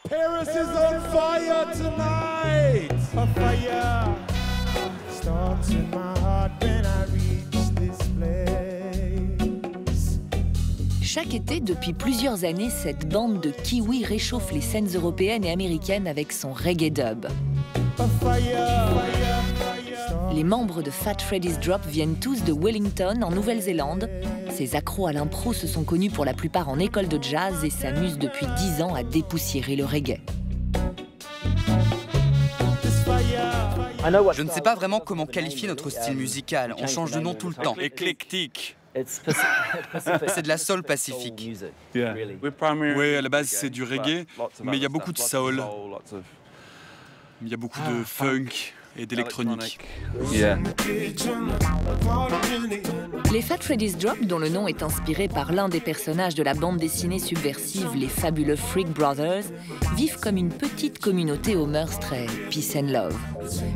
Paris is on fire tonight. A fire starts in my heart when I reach this place. Chaque été, depuis plusieurs années, cette bande de kiwis réchauffe les scènes européennes et américaines avec son reggae dub. Les membres de Fat Freddy's Drop viennent tous de Wellington, en Nouvelle-Zélande. Ces accros à l'impro se sont connus pour la plupart en école de jazz et s'amusent depuis 10 ans à dépoussiérer le reggae. Je ne sais pas vraiment comment qualifier notre style musical. On change de nom tout le temps. Éclectique. C'est de la soul pacifique. Oui, à la base, c'est du reggae, mais il y a beaucoup de soul. Il y a beaucoup de funk et d'électronique. Les Fat Freddy's Drop, dont le nom est inspiré par l'un des personnages de la bande dessinée subversive Les Fabuleux Freak Brothers, vivent comme une petite communauté aux mœurs très peace and love.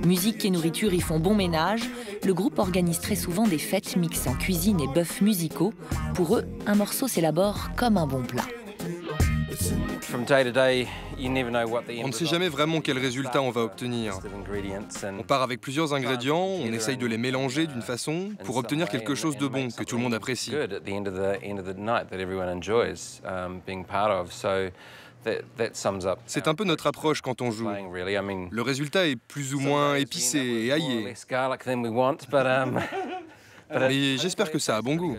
Musique et nourriture y font bon ménage. Le groupe organise très souvent des fêtes mixant cuisine et bœufs musicaux. Pour eux, un morceau s'élabore comme un bon plat. On ne sait jamais vraiment quel résultat on va obtenir. On part avec plusieurs ingrédients, on essaye de les mélanger d'une façon pour obtenir quelque chose de bon, que tout le monde apprécie. C'est un peu notre approche quand on joue. Le résultat est plus ou moins épicé et aillé. Mais j'espère que ça a bon goût.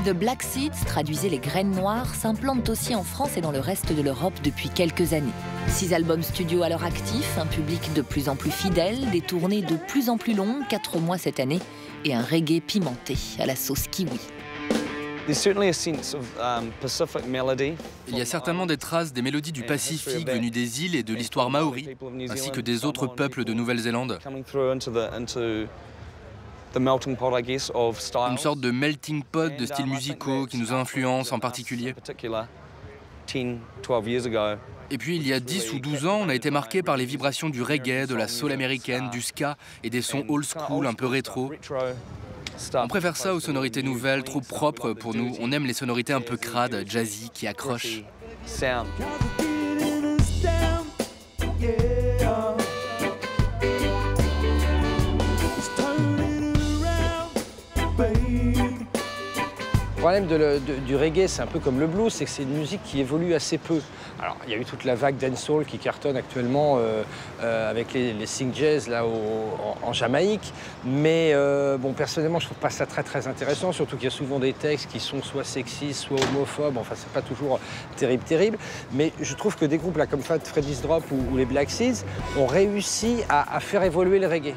The Black Seeds, traduisez les graines noires, s'implantent aussi en France et dans le reste de l'Europe depuis quelques années. 6 albums studio à leur actif, un public de plus en plus fidèle, des tournées de plus en plus longues, 4 mois cette année, et un reggae pimenté à la sauce kiwi. Il y a certainement des traces des mélodies du Pacifique venues des îles et de l'histoire maori, ainsi que des autres peuples de Nouvelle-Zélande. Une sorte de melting pot de styles musicaux qui nous influencent en particulier. Et puis, il y a 10 ou 12 ans, on a été marqué par les vibrations du reggae, de la soul américaine, du ska et des sons old school un peu rétro. On préfère ça aux sonorités nouvelles, trop propres pour nous. On aime les sonorités un peu crades, jazzy, qui accrochent. Le problème du reggae, c'est un peu comme le blues, c'est que c'est une musique qui évolue assez peu. Alors, il y a eu toute la vague dancehall qui cartonne actuellement avec les sing jazz là, en Jamaïque. Mais bon, personnellement, je trouve pas ça très intéressant, surtout qu'il y a souvent des textes qui sont soit sexistes, soit homophobes. Enfin, c'est pas toujours terrible. Mais je trouve que des groupes là, comme Fat Freddy's Drop ou les Black Seeds ont réussi à faire évoluer le reggae.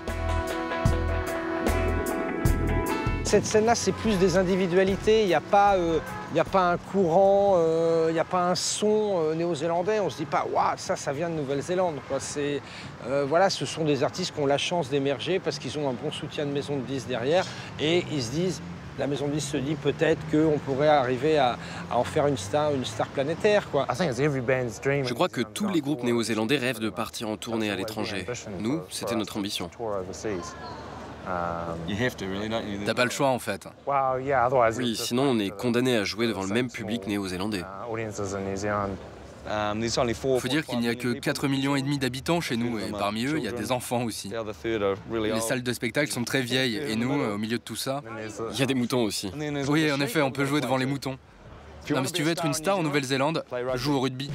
Cette scène-là, c'est plus des individualités. Il n'y a pas un courant, il n'y a pas un son néo-zélandais. On ne se dit pas, waouh, ça vient de Nouvelle-Zélande. Voilà, ce sont des artistes qui ont la chance d'émerger parce qu'ils ont un bon soutien de maison de disques derrière. Et ils se disent, la maison de disques se dit peut-être qu'on pourrait arriver à en faire une star planétaire, quoi. Je crois que tous les groupes néo-zélandais rêvent de partir en tournée à l'étranger. Nous, c'était notre ambition. T'as pas le choix en fait. Oui, sinon on est condamné à jouer devant le même public néo-zélandais. Faut dire qu'il n'y a que 4,5 millions d'habitants chez nous, et parmi eux, il y a des enfants aussi. Les salles de spectacle sont très vieilles, et nous, au milieu de tout ça, il y a des moutons aussi. Oui, en effet, on peut jouer devant les moutons. Non, mais si tu veux être une star en Nouvelle-Zélande, joue au rugby.